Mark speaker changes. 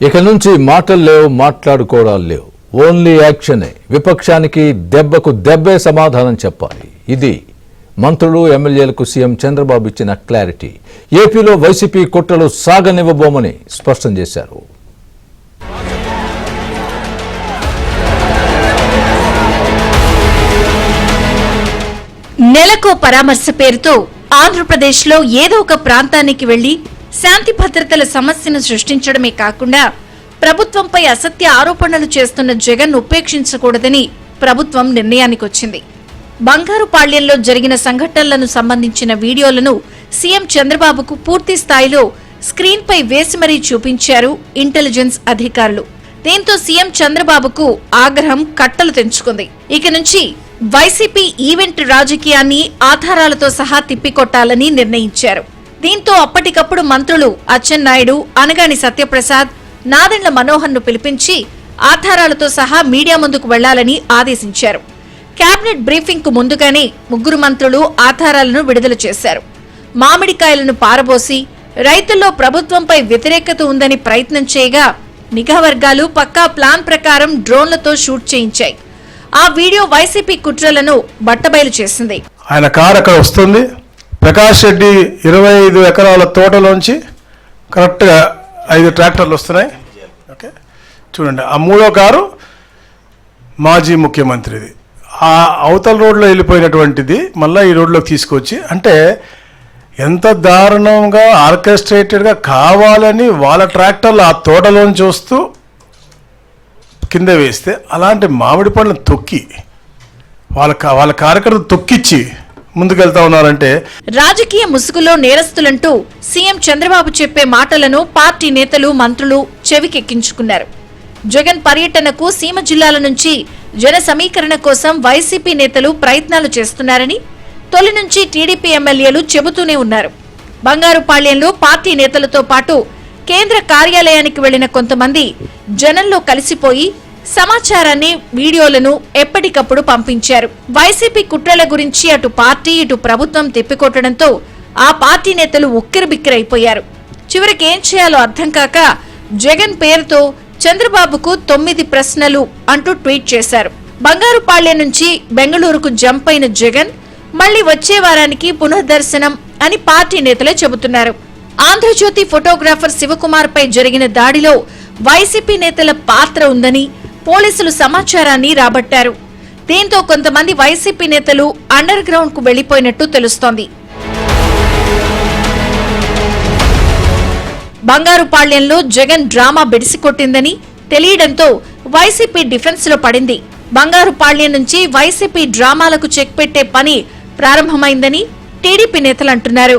Speaker 1: ఇక నుంచి మాటలు లేవు, మాట్లాడుకోవడాలు లేవు, ఓన్లీ యాక్షనే. విపక్షానికి దెబ్బకు దెబ్బే సమాధానం చెప్పాలి. ఇది మంత్రులు ఎమ్మెల్యేలకు సీఎం చంద్రబాబు ఇచ్చిన క్లారిటీ. ఏపీలో వైసీపీ కుట్రలు సాగనివ్వబోమని స్పష్టం చేశారు.
Speaker 2: నెలకు పరామర్శ పేరుతో ఆంధ్రప్రదేశ్లో ఏదో ఒక ప్రాంతానికి వెళ్లి శాంతి భద్రతల సమస్యను సృష్టించడమే కాకుండా ప్రభుత్వంపై అసత్య ఆరోపణలు చేస్తున్న జగన్ ఉపేక్షించకూడదని ప్రభుత్వం నిర్ణయానికొచ్చింది. బంగారుపాళ్యంలో జరిగిన సంఘటనలను సంబంధించిన వీడియోలను సీఎం చంద్రబాబుకు పూర్తి స్థాయిలో స్క్రీన్పై వేసి మరీ చూపించారు ఇంటెలిజెన్స్ అధికారులు. దీంతో సీఎం చంద్రబాబుకు ఆగ్రహం కట్టలు తెంచుకుంది. ఇక నుంచి వైసీపీ ఈవెంట్ రాజకీయాన్ని ఆధారాలతో సహా తిప్పికొట్టాలని నిర్ణయించారు. దీంతో అప్పటికప్పుడు మంత్రులు అచ్చెన్నాయుడు, అనగాని సత్యప్రసాద్, నాదెండ్ల మనోహర్ ను పిలిపించి ఆధారాలతో సహా మీడియా ముందుకు వెళ్లాలని ఆదేశించారు. కేబినెట్ బ్రీఫింగ్ కు ముందుగానే ముగ్గురు మంత్రులు ఆధారాలను విడుదల చేశారు. మామిడికాయలను పారబోసి రైతుల్లో ప్రభుత్వంపై వ్యతిరేకత ఉందని ప్రయత్నం చేయగా నిఘా వర్గాలు పక్కా ప్లాన్ ప్రకారం డ్రోన్లతో షూట్ చేయించాయి. ఆ వీడియో వైసీపీ కుట్రలను బట్టబయలు చేసింది.
Speaker 3: ఆయన కారు అక్కడ వస్తుంది. ప్రకాష్ రెడ్డి 25 ఎకరాల తోటలోంచి కరెక్ట్గా 5 ట్రాక్టర్లు వస్తున్నాయి. ఓకే, చూడండి, ఆ 3వ కారు మాజీ ముఖ్యమంత్రిది. ఆ అవతల రోడ్లో వెళ్ళిపోయినటువంటిది మళ్ళీ ఈ రోడ్లోకి తీసుకొచ్చి, అంటే ఎంత దారుణంగా ఆర్కెస్ట్రేటెడ్గా కావాలని వాళ్ళ ట్రాక్టర్లు ఆ తోటలోంచి వస్తూ కింద వేస్తే, అలాంటి మామిడి పండ్లను తొక్కి వాళ్ళ కార్యకర్తలు తొక్కిచ్చి ముందుకెళ్తా ఉన్నారంటే
Speaker 2: రాజకీయ ముసుగులో నేరస్తులంటూ సీఎం చంద్రబాబు చెప్పే మాటలను పార్టీ నేతలు, మంత్రులు చెవికెక్కించుకున్నారు. జగన్ పర్యటనకు సీమ జిల్లాల నుంచి జన సమీకరణ కోసం వైసీపీ నేతలు ప్రయత్నాలు చేస్తున్నారని తొలి నుంచి టీడీపీ ఎమ్మెల్యేలు చెబుతూనే ఉన్నారు. బంగారుపాళ్యంలో పార్టీ నేతలతో పాటు కేంద్ర కార్యాలయానికి వెళ్లిన కొంతమంది జనంలో కలిసిపోయి సమాచారాన్ని, వీడియోలను ఎప్పటికప్పుడు పంపించారు. వైసీపీ కుట్రల గురించి అటు పార్టీ, ఇటు ప్రభుత్వం తిప్పికొట్టడంతో ఆ పార్టీ నేతలు ఉక్కిరిబిక్కిరైపోయారు. చివరికి ఏం చేయాలో అర్థం కాక జగన్ పేరుతో చంద్రబాబుకు 9 ప్రశ్నలు అంటూ ట్వీట్ చేశారు. బంగారుపాళ్యం నుంచి బెంగళూరుకు జంప్ అయిన జగన్ మళ్లీ వచ్చే వారానికి పునఃదర్శనం అని పార్టీ నేతలే చెబుతున్నారు. ఆంధ్రజ్యోతి ఫోటోగ్రాఫర్ శివకుమార్ పై జరిగిన దాడిలో వైసీపీ నేతల పాత్ర ఉందని పోలీసులు సమాచారాన్ని రాబట్టారు. దీంతో కొంతమంది వైసీపీ నేతలు అండర్ గ్రౌండ్ కు వెళ్లిపోయినట్టు తెలుస్తోంది. బంగారుపాళ్యంలో జగన్ డ్రామా బెడిసికొట్టిందని తెలియడంతో వైసీపీ డిఫెన్స్ లో పడింది. బంగారుపాళ్యం నుంచి వైసీపీ డ్రామాలకు చెక్ పెట్టే పని ప్రారంభమైందని టీడీపీ నేతలు అంటున్నారు.